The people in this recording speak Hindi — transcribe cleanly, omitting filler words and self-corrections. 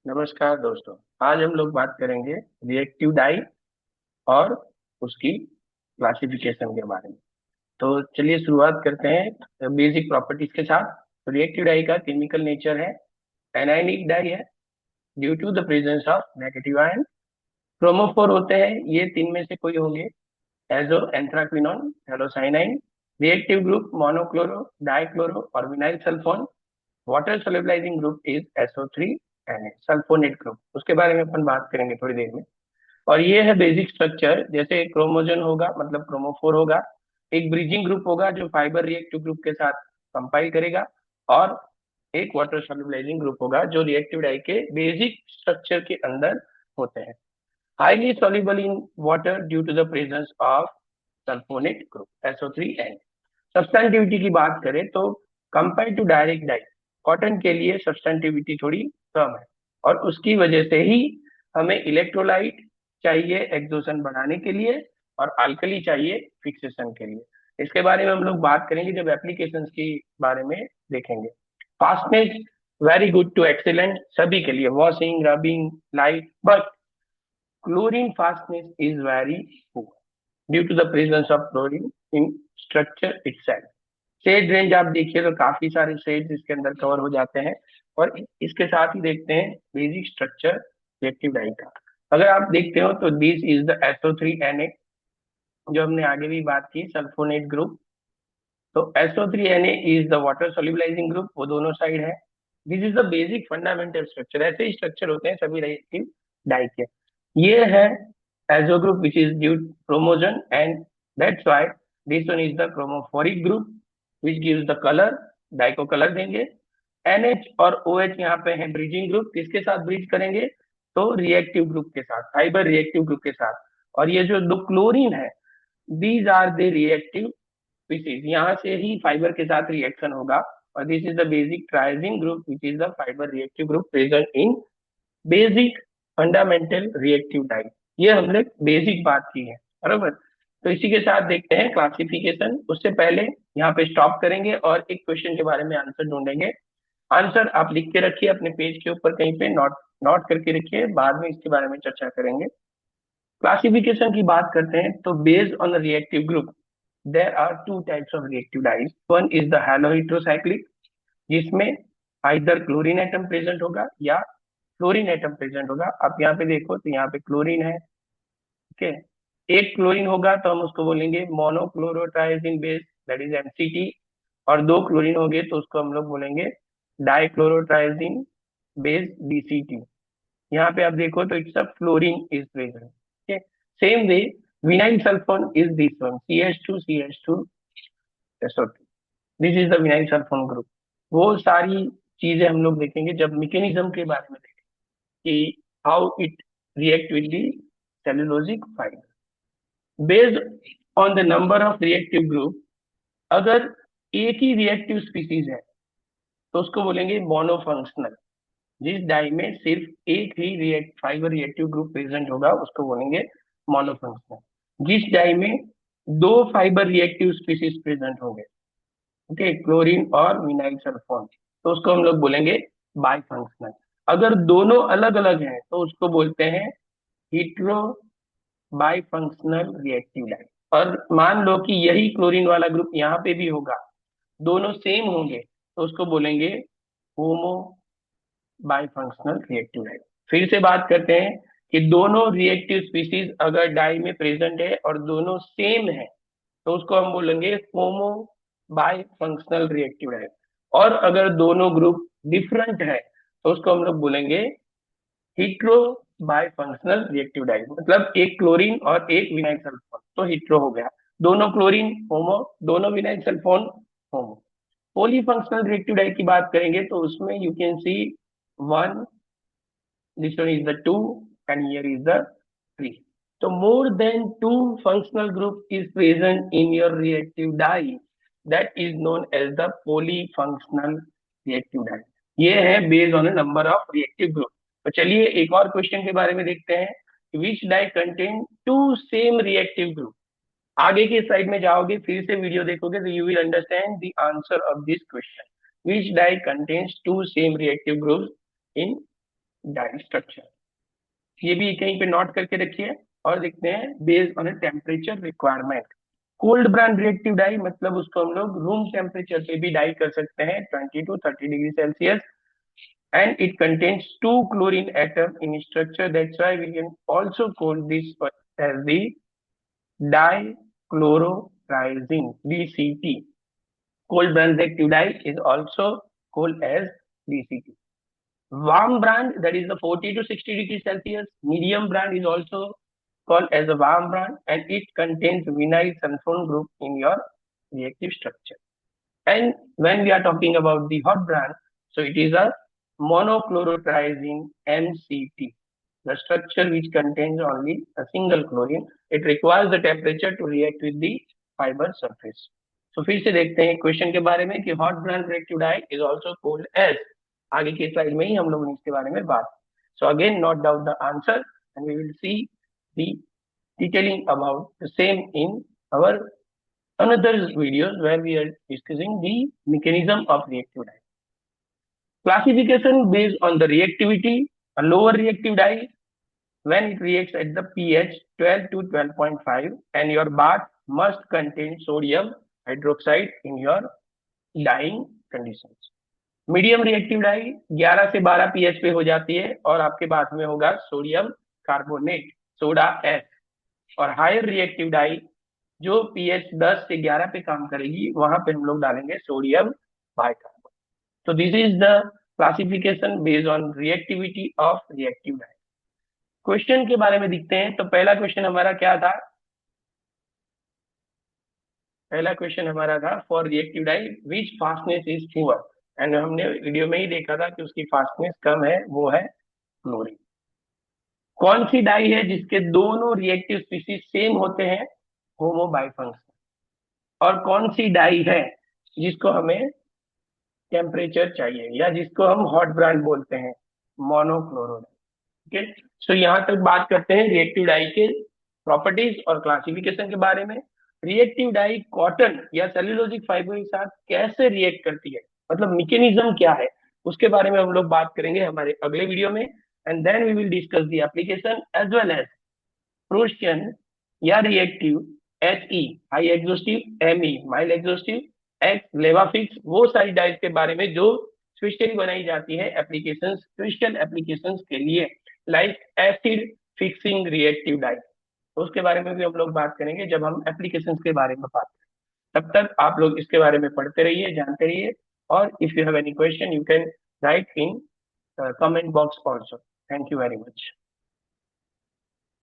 नमस्कार दोस्तों। आज हम लोग बात करेंगे रिएक्टिव डाई और उसकी क्लासिफिकेशन के बारे में। तो चलिए शुरुआत करते हैं बेसिक प्रॉपर्टीज के साथ। तो रिएक्टिव डाई का केमिकल नेचर है एनायनिक डाई है due to the presence of negative ion. Chromophore होते हैं, ये तीन में से कोई होंगे। Azo anthraquinone phthalocyanine. Reactive group monochloro dichloro और vinyl sulphone. Water solubilising group is SO3 and sulphonate group, उसके बारे में अपन बात करेंगे थोड़ी देर में। और ये है बेसिक स्ट्रक्चर। जैसे क्रोमोजन होगा मतलब क्रोमोफोर होगा, एक ब्रिजिंग ग्रुप होगा जो फाइबर रिएक्टिव ग्रुप के साथ कंपाइल करेगा, और एक वाटर सोल्युबलाइजिंग ग्रुप होगा जो रिएक्टिव डाई के बेसिक स्ट्रक्चर के अंदर होते हैं। Highly soluble in water due to the presence of sulphonate group SO3 and. Substantivity की बात करें तो compare to direct dye, cotton के लिए सब्सटेंटिविटी थोड़ी कम है, और उसकी वजह से ही हमें इलेक्ट्रोलाइट चाहिए एक्सोशन बढ़ाने के लिए और अल्कली चाहिए फिक्सेशन के लिए। इसके बारे में हम लोग बात करेंगे जब एप्लीकेशंस की बारे में देखेंगे। Fastness very good to excellent सभी के लिए, washing rubbing light, but chlorine fastness is very poor due to the presence of chlorine in structure itself. Shade range आप देखिए तो काफी सारे शेड्स इसके अंदर कवर हो जाते हैं। और इसके साथ ही देखते हैं बेसिक स्ट्रक्चर रिएक्टिव डाई का। अगर आप देखते हो तो दिस इज द SO3Na, जो हमने आगे भी बात की, सल्फोनेट ग्रुप। तो SO3Na is the water solubilising group, वो दोनों साइड है। This is the basic fundamental structure, ऐसे ही स्ट्रक्चर होते हैं सभी रिएक्टिव डाई के। ये है azo group which is due chromogen, and that's why this one is the chromophoric group which gives the colour, dye को कलर देंगे। NH और OH यहाँ पे है ब्रिजिंग ग्रुप, किसके साथ ब्रिज करेंगे? तो रिएक्टिव ग्रुप के साथ, फाइबर रिएक्टिव ग्रुप के साथ। और ये जो दो क्लोरीन है, these are the reactive species, यहाँ से ही फाइबर के साथ रिएक्शन होगा। और this is the basic triazine group which is the fibre reactive group present in basic fundamental reactive dye. ये हमने बेसिक बात की है, बराबर। तो इसी के साथ देखते हैं क्लासिफिकेशन। उससे पहले यहाँ पे स्टॉप करेंगे और एक क्वेश्चन के बारे में आंसर ढूंढेंगे। आंसर आप लिख के रखिए अपने पेज के ऊपर कहीं पे, नोट नोट करके रखिए, बाद में इसके बारे में चर्चा करेंगे। क्लासिफिकेशन की बात करते हैं तो based on reactive group there are two types of reactive dyes. One is the haloheterocyclic, जिसमें आइदर क्लोरीन एटम प्रेजेंट होगा या फ्लोरीन एटम प्रेजेंट होगा। आप यहाँ पे देखो तो यहाँ पे क्लोरीन है, ठीक है। एक क्लोरीन होगा तो हम उसको बोलेंगे मोनोक्लोरोट्राइजिन बेस, दैट इज MCT। और दो क्लोरीन हो गए तो उसको हम लोग बोलेंगे डाइक्लोरोट्राइजिन बेस, DCT। यहाँ पे आप देखो तो it's a fluorine is present, ठीक है। Same way vinyl sulphone is this one, CH2CH2SO2। This is the vinyl sulphone group. वो सारी चीजें हम लोग देखेंगे जब मैकेनिज्म के बारे में देखेंगे कि how it react with the cellulosic fibre based on the number of reactive group. अगर एक ही रिएक्टिव स्पीसीज है तो उसको बोलेंगे मोनोफंक्शनल। जिस डाई में सिर्फ एक ही फाइबर रिएक्टिव ग्रुप प्रेजेंट होगा उसको बोलेंगे मोनोफंक्शनल। जिस डाई में दो फाइबर रिएक्टिव स्पीसीज प्रेजेंट होंगे, ओके, क्लोरीन और विनाइल सल्फोन, तो उसको हम लोग बोलेंगे बाइफंक्शनल। अगर दोनों अलग अलग हैं तो उसको बोलते हैं हीट्रो बाइफंक्शनल रिएक्टिव डाई। और मान लो कि यही क्लोरीन वाला ग्रुप यहाँ पे भी होगा, दोनों सेम होंगे, तो उसको बोलेंगे होमो बाइफंक्शनल रिएक्टिव डाई। फिर से बात करते हैं कि दोनों रिएक्टिव स्पीसीज अगर डाई में प्रेजेंट है और दोनों सेम है तो उसको हम बोलेंगे होमो बाइफंक्शनल रिएक्टिव डाई। और अगर दोनों ग्रुप डिफरेंट है तो उसको हम लोग बोलेंगे हीट्रो बाइफंक्शनल रिएक्टिव डाई। मतलब एक क्लोरीन और एक विनाइल सल्फोन तो हीट्रो हो गया, दोनों क्लोरीन होमो, दोनों विनाइल सल्फोन होमो। पॉलीफंक्शनल रिएक्टिव डाई की बात करेंगे तो उसमें you can see one, this one is the two, and here is the three. So more than two functional group is present in your reactive dye, that is known as the polyfunctional reactive dye. ये है based on a number of reactive group. तो चलिए एक और क्वेश्चन के बारे में देखते हैं। Which dye contain two same reactive group? आगे की स्लाइड में जाओगे फिर से वीडियो देखोगे तो you will understand the answer of this question. Which dye contains two same reactive groups in dye structure. ये भी कहीं पे नोट करके रखिए। और देखते हैं based on a temperature requirement. Cold brand reactive dye मतलब उसको हम लोग रूम टेम्परेचर पे भी डाई कर सकते हैं, 20 to 30 degree Celsius, and it contains two chlorine atom in structure. That's why we can also call this as the dichlorotriazine, DCT. Cold brand reactive dye is also called as DCT. Warm brand, that is the 40 to 60 degrees Celsius. Medium brand is also called as a warm brand, and it contains vinyl sulfone group in your reactive structure. And when we are talking about the hot brand, so it is a monochlorotriazine MCT, the structure which contains only a single chlorine. It requires the temperature to react with the fiber surface. So फिर से देखते हैं क्वेश्चन के बारे में कि hot brand reactive dye is also called as, आगे की स्लाइड में ही हम लोगों ने इसके बारे में बात। So again note down the answer and we will see the detailing about the same in our another videos where we are discussing the mechanism of reactive dye. Classification based on the reactivity. A lower reactive dye when it reacts at the pH 12 to 12.5 and your bath must contain sodium hydroxide in your dyeing conditions. Medium reactive dye 11 से 12 पीएच पे हो जाती है और आपके बाथ में होगा सोडियम कार्बोनेट, सोडा एस। और हायर रिएक्टिव डाई जो पीएच 10 से 11 पे काम करेगी वहां पे हम लोग डालेंगे सोडियम बाइकार्बोनेट। तो this is the classification based on reactivity of reactive dye. Question के बारे में देखते हैं। तो पहला क्वेश्चन हमारा क्या था? पहला क्वेश्चन हमारा था for reactive dye which fastness is poor, and हमने वीडियो में ही देखा था कि उसकी फास्टनेस कम है, वो है क्लोरीन। कौन सी डाई है जिसके दोनों रिएक्टिव स्पीसीज सेम होते हैं? होमो बाइफंक्शन। और कौन सी डाई है जिसको हमें टेम्परेचर चाहिए या जिसको हम हॉट ब्रांड बोलते हैं? Monochloro dye. ठीक है, सो यहाँ तक बात करते हैं रिएक्टिव डाई के प्रॉपर्टीज और क्लासिफिकेशन के बारे में। रिएक्टिव डाई कॉटन या सेल्यूलोजिक फाइबर के साथ कैसे रिएक्ट करती है, मतलब मैकेनिज्म क्या है, उसके बारे में हम लोग बात करेंगे हमारे अगले वीडियो में। And then we will discuss the application as well as Procion या reactive HE high exhaustive, ME mild exhaustive, X Levafix, वो सारी डाइज के बारे में जो स्पेशली बनाई जाती है एप्लीकेशंस, स्पेशल एप्लीकेशंस के लिए, like acid fixing reactive dye. उसके बारे में भी हम लोग बात करेंगे जब हम एप्लीकेशंस के बारे में बात करें। तब तक आप लोग इसके बारे में पढ़ते रहिए, जानते रहिए। और if you have any question you can write in comment box also. Thank you very much.